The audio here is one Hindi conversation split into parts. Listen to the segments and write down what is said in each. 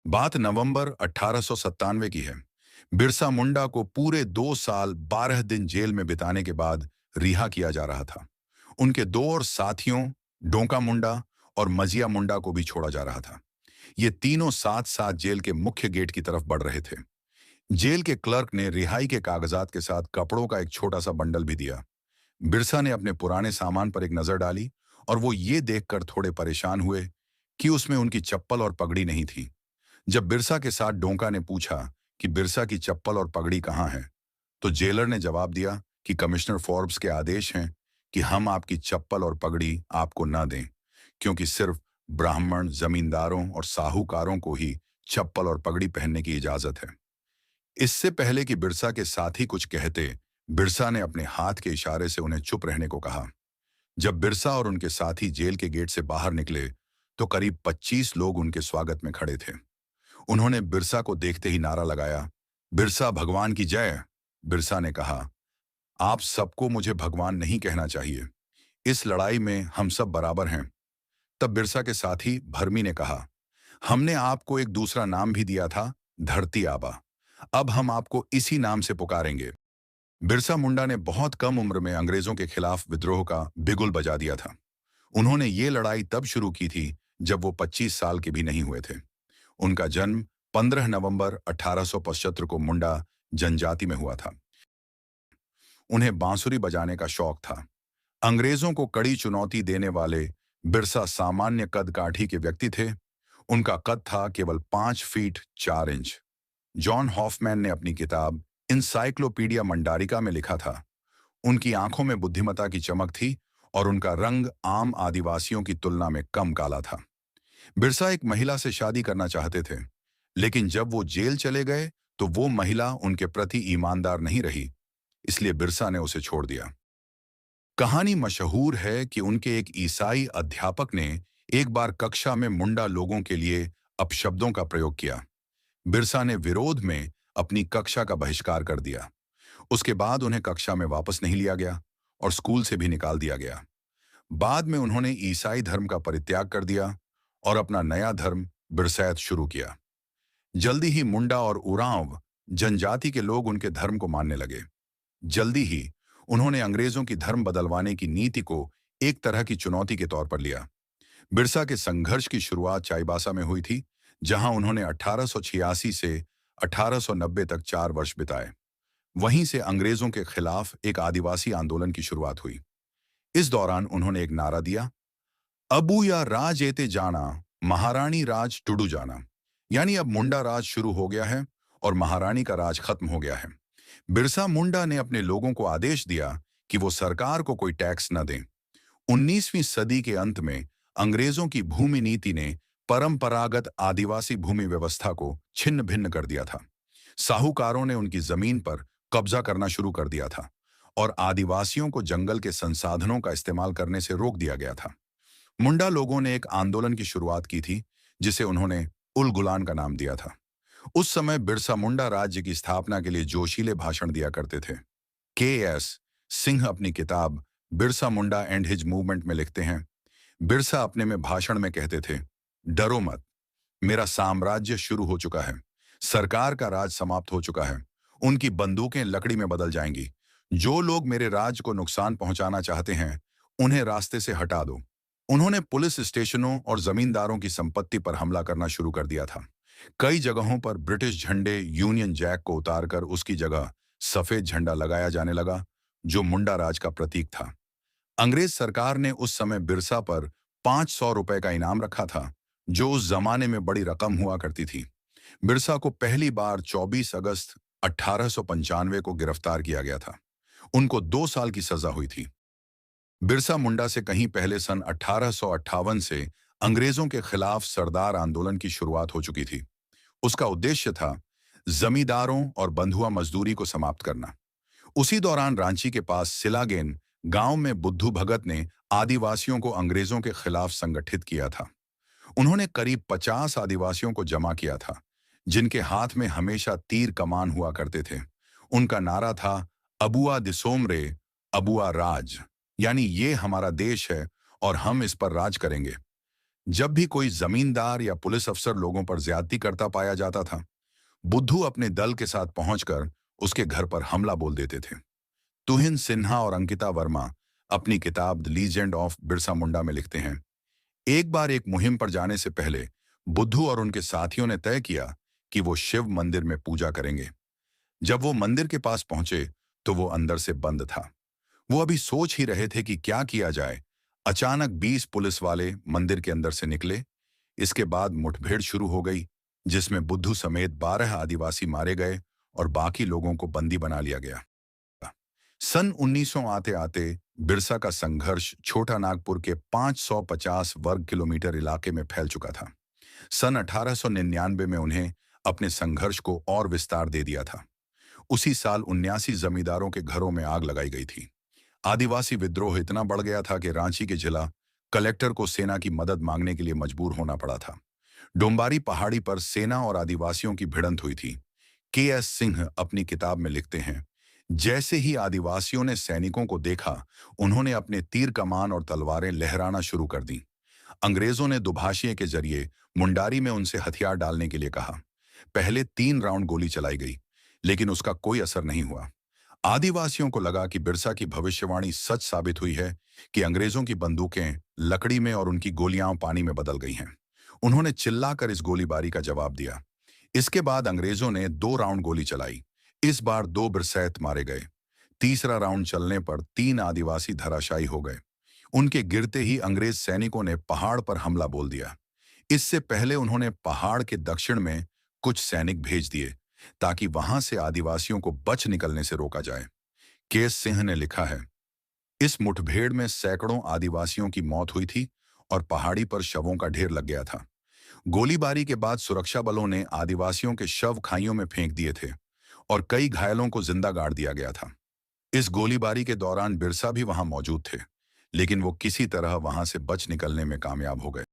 बात नवंबर 1897 की है। बिरसा मुंडा को पूरे 2 साल 12 दिन जेल में बिताने के बाद रिहा किया जा रहा था। उनके दो और साथियों, डोंका मुंडा और मजिया मुंडा को भी छोड़ा जा रहा था। ये तीनों साथ साथ जेल के मुख्य गेट की तरफ बढ़ रहे थे। जेल के क्लर्क ने रिहाई के कागजात के साथ कपड़ों का एक छोटा सा बंडल भी दिया। बिरसा ने अपने पुराने सामान पर एक नजर डाली और वो ये देखकर थोड़े परेशान हुए कि उसमें उनकी चप्पल और पगड़ी नहीं थी। जब बिरसा के साथ डोंका ने पूछा कि बिरसा की चप्पल और पगड़ी कहाँ है, तो जेलर ने जवाब दिया कि कमिश्नर फोर्ब्स के आदेश हैं कि हम आपकी चप्पल और पगड़ी आपको न दें, क्योंकि सिर्फ ब्राह्मण, जमींदारों और साहूकारों को ही चप्पल और पगड़ी पहनने की इजाजत है। इससे पहले कि बिरसा के साथी कुछ कहते, बिरसा ने अपने हाथ के इशारे से उन्हें चुप रहने को कहा। जब बिरसा और उनके साथी जेल के गेट से बाहर निकले, तो करीब 25 लोग उनके स्वागत में खड़े थे। उन्होंने बिरसा को देखते ही नारा लगाया, बिरसा भगवान की जय। बिरसा ने कहा, आप सबको मुझे भगवान नहीं कहना चाहिए। इस लड़ाई में हम सब बराबर हैं। तब बिरसा के साथी भरमी ने कहा, हमने आपको एक दूसरा नाम भी दिया था, धरती आबा। अब हम आपको इसी नाम से पुकारेंगे। बिरसा मुंडा ने बहुत कम उम्र में अंग्रेजों के खिलाफ विद्रोह का बिगुल बजा दिया था। उन्होंने ये लड़ाई तब शुरू की थी जब वो 25 साल के भी नहीं हुए थे। उनका जन्म 15 नवंबर 1875 को मुंडा जनजाति में हुआ था। उन्हें बांसुरी बजाने का शौक था। अंग्रेजों को कड़ी चुनौती देने वाले बिरसा सामान्य कद काठी के व्यक्ति थे। उनका कद था केवल 5 फीट 4 इंच। जॉन हॉफमैन ने अपनी किताब इंसाइक्लोपीडिया मंडारिका में लिखा था, उनकी आंखों में बुद्धिमत्ता की चमक थी और उनका रंग आम आदिवासियों की तुलना में कम काला था। बिरसा एक महिला से शादी करना चाहते थे, लेकिन जब वो जेल चले गए तो वो महिला उनके प्रति ईमानदार नहीं रही, इसलिए बिरसा ने उसे छोड़ दिया। कहानी मशहूर है कि उनके एक ईसाई अध्यापक ने एक बार कक्षा में मुंडा लोगों के लिए अपशब्दों का प्रयोग किया। बिरसा ने विरोध में अपनी कक्षा का बहिष्कार कर दिया। उसके बाद उन्हें कक्षा में वापस नहीं लिया गया और स्कूल से भी निकाल दिया गया। बाद में उन्होंने ईसाई धर्म का परित्याग कर दिया और अपना नया धर्म बिरसैत शुरू किया। जल्दी ही मुंडा और उरांव जनजाति के लोग उनके धर्म को मानने लगे। जल्दी ही उन्होंने अंग्रेजों की धर्म बदलवाने की नीति को एक तरह की चुनौती के तौर पर लिया। बिरसा के संघर्ष की शुरुआत चाईबासा में हुई थी, जहां उन्होंने 1886 से 1890 तक 4 वर्ष बिताए। वहीं से अंग्रेजों के खिलाफ एक आदिवासी आंदोलन की शुरुआत हुई। इस दौरान उन्होंने एक नारा दिया, अबू या राज एते जाना, महारानी राज टुडू जाना। यानी अब मुंडा राज शुरू हो गया है और महारानी का राज खत्म हो गया है। बिरसा मुंडा ने अपने लोगों को आदेश दिया कि वो सरकार को कोई टैक्स न दें। 19वीं सदी के अंत में अंग्रेजों की भूमि नीति ने परंपरागत आदिवासी भूमि व्यवस्था को छिन्न भिन्न कर दिया था। साहूकारों ने उनकी जमीन पर कब्जा करना शुरू कर दिया था और आदिवासियों को जंगल के संसाधनों का इस्तेमाल करने से रोक दिया गया था। मुंडा लोगों ने एक आंदोलन की शुरुआत की थी, जिसे उन्होंने उल गुलान का नाम दिया था। उस समय बिरसा मुंडा राज्य की स्थापना के लिए जोशीले भाषण दिया करते थे। के.एस. सिंह अपनी किताब Birsa Munda and his movement में लिखते हैं, बिरसा अपने में भाषण में कहते थे, डरो मत, मेरा साम्राज्य शुरू हो चुका है। सरकार का राज समाप्त हो चुका है। उनकी बंदूकें लकड़ी में बदल जाएंगी। जो लोग मेरे राज को नुकसान पहुंचाना चाहते हैं, उन्हें रास्ते से हटा दो। उन्होंने पुलिस स्टेशनों और जमींदारों की संपत्ति पर हमला करना शुरू कर दिया था। कई जगहों पर ब्रिटिश झंडे यूनियन जैक को उतारकर उसकी जगह सफेद झंडा लगाया जाने लगा, जो मुंडा राज का प्रतीक था। अंग्रेज सरकार ने उस समय बिरसा पर 500 रुपए का इनाम रखा था, जो उस जमाने में बड़ी रकम हुआ करती थी। बिरसा को पहली बार 24 अगस्त 1895 को गिरफ्तार किया गया था। उनको 2 साल की सजा हुई थी। बिरसा मुंडा से कहीं पहले सन 1858 से अंग्रेजों के खिलाफ सरदार आंदोलन की शुरुआत हो चुकी थी। उसका उद्देश्य था जमींदारों और बंधुआ मजदूरी को समाप्त करना। उसी दौरान रांची के पास सिलागेन गांव में बुद्धू भगत ने आदिवासियों को अंग्रेजों के खिलाफ संगठित किया था। उन्होंने करीब 50 आदिवासियों को जमा किया था, जिनके हाथ में हमेशा तीर कमान हुआ करते थे। उनका नारा था, अबुआ दिसोमरे, अबुआ राज। यानी ये हमारा देश है और हम इस पर राज करेंगे। जब भी कोई जमींदार या पुलिस अफसर लोगों पर ज्यादती करता पाया जाता था, बुद्धू अपने दल के साथ पहुंचकर उसके घर पर हमला बोल देते थे। तुहिन सिन्हा और अंकिता वर्मा अपनी किताब the legend of Birsa Munda में लिखते हैं, एक बार एक मुहिम पर जाने से पहले बुद्धू और उनके साथियों ने तय किया कि वो शिव मंदिर में पूजा करेंगे। जब वो मंदिर के पास पहुंचे तो वो अंदर से बंद था। वो अभी सोच ही रहे थे कि क्या किया जाए। अचानक 20 पुलिस वाले मंदिर के अंदर से निकले। इसके बाद मुठभेड़ शुरू हो गई, जिसमें बुद्धू समेत 12 आदिवासी मारे गए और बाकी लोगों को बंदी बना लिया गया। सन 1900 आते आते बिरसा का संघर्ष छोटा नागपुर के 550 वर्ग किलोमीटर इलाके में फैल चुका था। सन 1899 में उन्हें अपने संघर्ष को और विस्तार दे दिया था। उसी साल 79 जमींदारों के घरों में आग लगाई गई थी। आदिवासी विद्रोह इतना बढ़ गया था कि रांची के जिला कलेक्टर को सेना की मदद मांगने के लिए मजबूर होना पड़ा था। डोंबारी पहाड़ी पर सेना और आदिवासियों की भिड़ंत हुई थी। के.एस. सिंह अपनी किताब में लिखते हैं, जैसे ही आदिवासियों ने सैनिकों को देखा, उन्होंने अपने तीर कमान और तलवारें लहराना शुरू कर दी। अंग्रेजों ने दुभाषिए के जरिए मुंडारी में उनसे हथियार डालने के लिए कहा। पहले 3 राउंड गोली चलाई गई, लेकिन उसका कोई असर नहीं हुआ। आदिवासियों को लगा कि बिरसा की भविष्यवाणी सच साबित हुई है कि अंग्रेजों की बंदूकें लकड़ी में और उनकी गोलियां पानी में बदल गई हैं। उन्होंने चिल्लाकर इस गोलीबारी का जवाब दिया। इसके बाद अंग्रेजों ने 2 राउंड गोली चलाई। इस बार 2 बिरसैत मारे गए। तीसरा राउंड चलने पर 3 आदिवासी धराशायी हो गए। उनके गिरते ही अंग्रेज सैनिकों ने पहाड़ पर हमला बोल दिया। इससे पहले उन्होंने पहाड़ के दक्षिण में कुछ सैनिक भेज दिए ताकि वहां से आदिवासियों को बच निकलने से रोका जाए। के.एस. सिंह ने लिखा है, इस मुठभेड़ में सैकड़ों आदिवासियों की मौत हुई थी और पहाड़ी पर शवों का ढेर लग गया था। गोलीबारी के बाद सुरक्षा बलों ने आदिवासियों के शव खाइयों में फेंक दिए थे और कई घायलों को जिंदा गाड़ दिया गया था। इस गोलीबारी के दौरान बिरसा भी वहां मौजूद थे, लेकिन वो किसी तरह वहां से बच निकलने में कामयाब हो गए।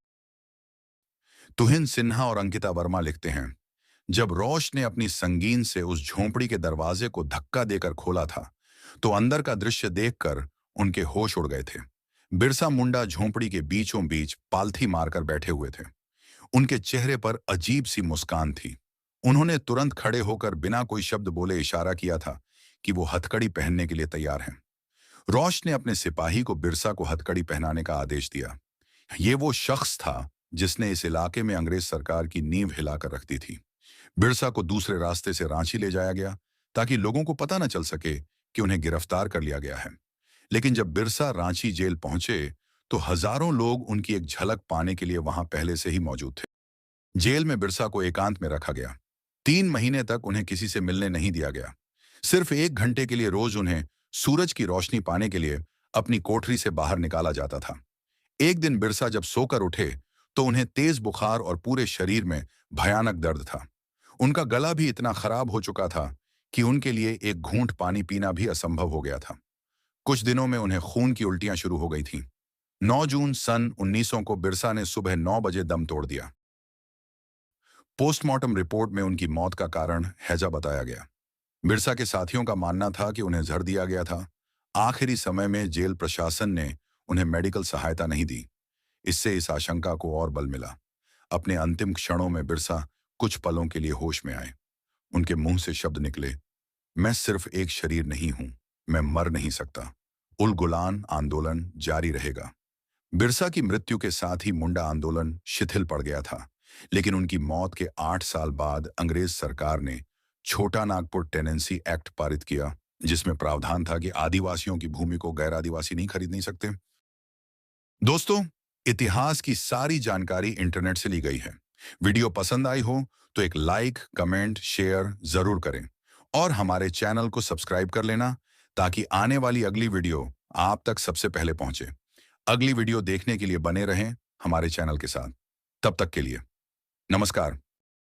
तुहिन सिन्हा और अंकिता वर्मा लिखते हैं, जब रौश ने अपनी संगीन से उस झोंपड़ी के दरवाजे को धक्का देकर खोला था, तो अंदर का दृश्य देखकर उनके होश उड़ गए थे। बिरसा मुंडा झोंपड़ी के बीचों बीच पालथी मारकर बैठे हुए थे। उनके चेहरे पर अजीब सी मुस्कान थी। उन्होंने तुरंत खड़े होकर बिना कोई शब्द बोले इशारा किया था कि वो हथकड़ी पहनने के लिए तैयार हैं। रौश ने अपने सिपाही को बिरसा को हथकड़ी पहनाने का आदेश दिया। ये वो शख्स था जिसने इस इलाके में अंग्रेज सरकार की नींव हिलाकर रख दी थी। बिरसा को दूसरे रास्ते से रांची ले जाया गया ताकि लोगों को पता न चल सके कि उन्हें गिरफ्तार कर लिया गया है। लेकिन जब बिरसा रांची जेल पहुंचे तो हजारों लोग उनकी एक झलक पाने के लिए वहां पहले से ही मौजूद थे। जेल में बिरसा को एकांत में रखा गया। 3 महीने तक उन्हें किसी से मिलने नहीं दिया गया। सिर्फ 1 घंटे के लिए रोज उन्हें सूरज की रोशनी पाने के लिए अपनी कोठरी से बाहर निकाला जाता था। एक दिन बिरसा जब सोकर उठे तो उन्हें तेज बुखार और पूरे शरीर में भयानक दर्द था। उनका गला भी इतना खराब हो चुका था कि उनके लिए एक घूंट पानी पीना भी असंभव हो गया था। कुछ दिनों में उन्हें खून की उल्टियां शुरू हो गई थीं। 9 जून सन 1900 को बिरसा ने सुबह 9 बजे दम तोड़ दिया। पोस्टमार्टम रिपोर्ट में उनकी मौत का कारण हैजा बताया गया। बिरसा के साथियों का मानना था कि उन्हें जहर दिया गया था। आखिरी समय में जेल प्रशासन ने उन्हें मेडिकल सहायता नहीं दी। इससे इस आशंका को और बल मिला। अपने अंतिम क्षणों में बिरसा कुछ पलों के लिए होश में आए। उनके मुंह से शब्द निकले, मैं सिर्फ एक शरीर नहीं हूं, मैं मर नहीं सकता। उल गुलान आंदोलन जारी रहेगा। बिरसा की मृत्यु के साथ ही मुंडा आंदोलन शिथिल पड़ गया था, लेकिन उनकी मौत के 8 साल बाद अंग्रेज सरकार ने छोटा नागपुर टेनेंसी एक्ट पारित किया, जिसमें प्रावधान था कि आदिवासियों की भूमि को गैर आदिवासी नहीं खरीद नहीं सकते। दोस्तों, इतिहास की सारी जानकारी इंटरनेट से ली गई है। वीडियो पसंद आई हो तो एक लाइक, कमेंट, शेयर जरूर करें और हमारे चैनल को सब्सक्राइब कर लेना ताकि आने वाली अगली वीडियो आप तक सबसे पहले पहुंचे। अगली वीडियो देखने के लिए बने रहें हमारे चैनल के साथ। तब तक के लिए नमस्कार।